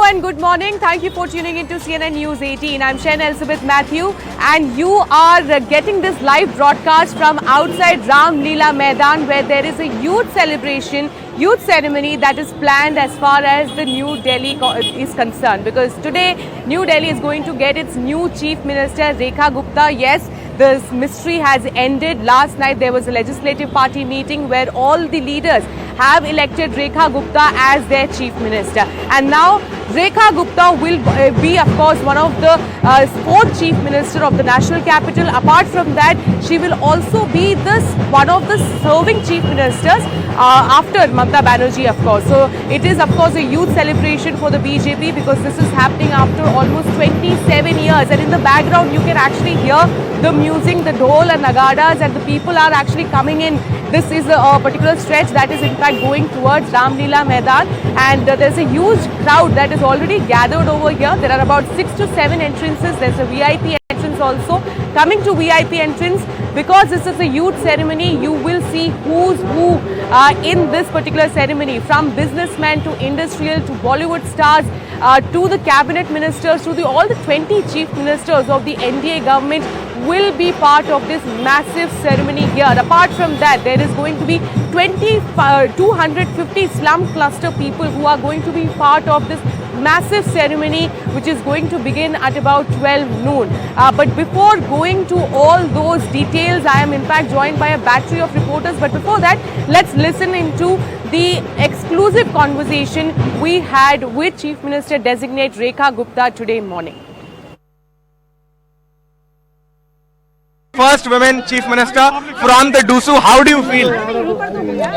and good morning. Thank you for tuning into CNN News 18. I'm Shen Elizabeth Matthew and you are getting this live broadcast from outside Ram Leela Maidan, where there is a youth celebration, youth ceremony that is planned as far as the New Delhi is concerned. Because today New Delhi is going to get its new Chief Minister Rekha Gupta. Yes, this mystery has ended. Last night there was a legislative party meeting where all the leaders have elected Rekha Gupta as their Chief Minister. And now Rekha Gupta will be, of course, one of the fourth Chief Minister of the national capital. Apart from that, she will also be one of the serving Chief Ministers after Mamata Banerjee, of course. So it is, of course, a youth celebration for the BJP because this is happening after almost 27 years. And in the background, you can actually hear the music, the dhol and nagadas, and the people are actually coming in. This is a particular stretch that is in fact going towards Ram Leela Maidan, and there's a huge crowd that is already gathered over here. There are about 6 to 7 entrances. There's a VIP entrance also. Coming to VIP entrance, because this is a youth ceremony, you will see who's who in this particular ceremony, from businessmen to industrial to Bollywood stars to the cabinet ministers to all the 20 chief ministers of the NDA government will be part of this massive ceremony here. Apart from that, there is going to be 250 slum cluster people who are going to be part of this massive ceremony, which is going to begin at about 12 noon. But before going to all those details, I am in fact joined by a battery of reporters. But before that, let's listen into the exclusive conversation we had with Chief Minister Designate Rekha Gupta today morning. First women Chief Minister from the DUSU. How do you feel?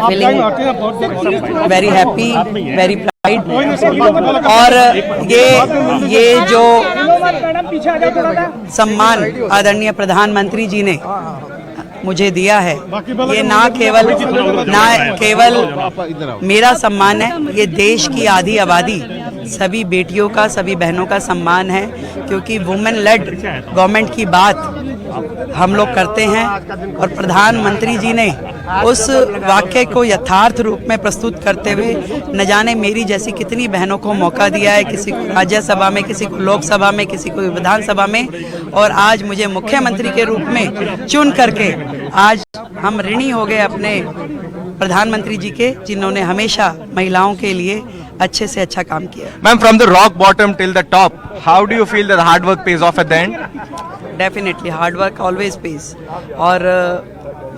Feeling very happy, very pride. और ये जो सम्मान आदरणीय प्रधानमंत्री जी ने मुझे दिया है, ये ना केवल मेरा सम्मान है, ये देश की आधी आबादी, सभी बेटियों का, सभी बहनों का सम्मान है, क्योंकि वुमेन लेड गवर्नमेंट की बात हम लोग करते हैं और प्रधानमंत्री जी ने उस वाक्य को यथार्थ रूप में प्रस्तुत करते हुए न जाने मेरी जैसी कितनी बहनों को मौका दिया है, किसी को राज्यसभा में, किसी को लोकसभा में, किसी को विधानसभा में, और आज मुझे मुख्यमंत्री के रूप में चुन करके आज हम ऋणी हो गए अपने प्रधानमंत्री जी के, जिन्होंने हमेशा महिलाओं के लिए अच्छे से अच्छा काम किया। Ma'am, from the rock bottom till the top, how do you feel that hard work pays off at the end? Definitely hard work always page, और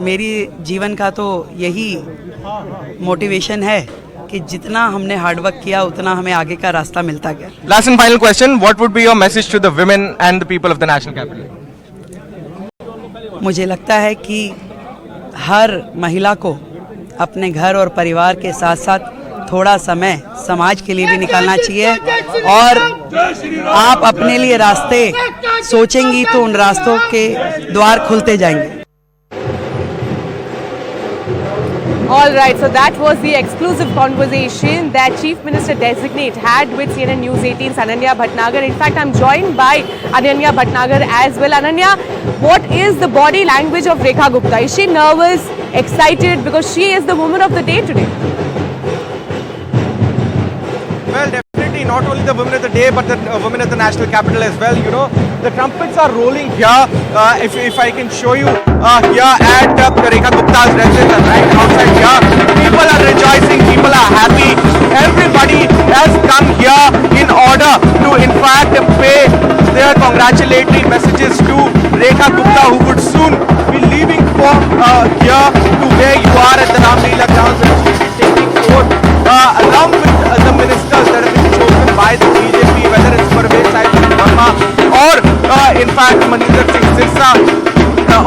मेरी जीवन का तो यही मोटिवेशन है कि जितना हमने हार्ड वर्क किया उतना हमें आगे का रास्ता मिलता गया। Last and final question, what would be your message to the women and the people of the national capital? मुझे लगता है कि हर महिला को अपने घर और परिवार के साथ साथ थोड़ा समय समाज के लिए भी निकालना चाहिए, और आप अपने लिए रास्ते सोचेंगी तो उन रास्तों के द्वार खुलते जाएंगे। All right, so that was the exclusive conversation that Chief Minister Designate had with CNN News 18's Ananya Bhatnagar. In fact, I'm joined by Ananya Bhatnagar as well. Ananya, what is the body language of Rekha Gupta? Is she nervous, excited, because she is the woman of the day today? Well, definitely not only the women of the day, but the women of the national capital as well. You know, the trumpets are rolling here. If I can show you here at Rekha Gupta's residence, right outside here, people are rejoicing, people are happy. Everybody has come here in order to, in fact, pay their congratulatory messages to Rekha Gupta, who would soon be leaving for here to where you are at the Ram Leela grounds, and she will be taking oath along with the ministers that have been chosen by the BJP, whether it's Parvez Sahib or in fact Maninder Singh Sirsa,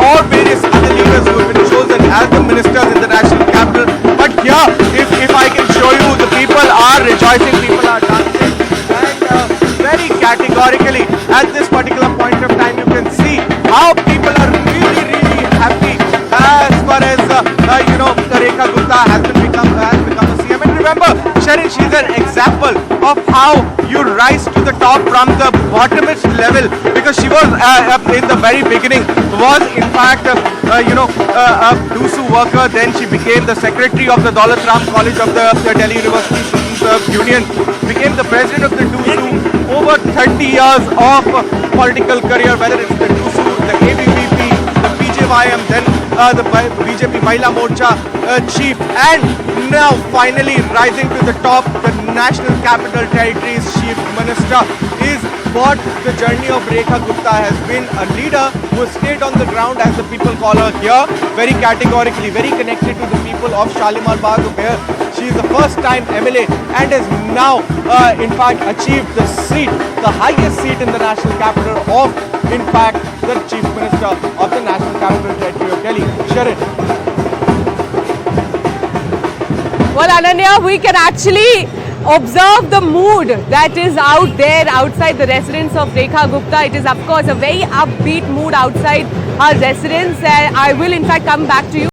or various other leaders who have been chosen as the ministers in the national capital. But here, if I can show you, the people are rejoicing, people are dancing, and very categorically at this particular point of time, you can see how people are really happy as far as Rekha Gupta has become a CM. And remember, Sherin, she's an example of how you rise to the top from the bottomest level, because she was in the very beginning was in fact a DUSU worker. Then she became the secretary of the Daulat Ram College of the Delhi University Students Union, became the president of the DUSU. Over 30 years of political career, whether it's the DUSU, the ABVP, the PJYM, then the BJP Mahila Morcha chief, and now finally rising to the top, the National Capital Territories Chief Minister, is what the journey of Rekha Gupta has been. A leader who has stayed on the ground, as the people call her here, very categorically, very connected to the people of Shalimar Bagh here. She is the first time MLA and has now in fact achieved the seat, the highest seat in the national capital of, in fact, the Chief Minister of the National Capital Territory of Delhi. Sharon. Well, Ananya, we can actually observe the mood that is out there outside the residence of Rekha Gupta. It is, of course, a very upbeat mood outside her residence. I will, in fact, come back to you.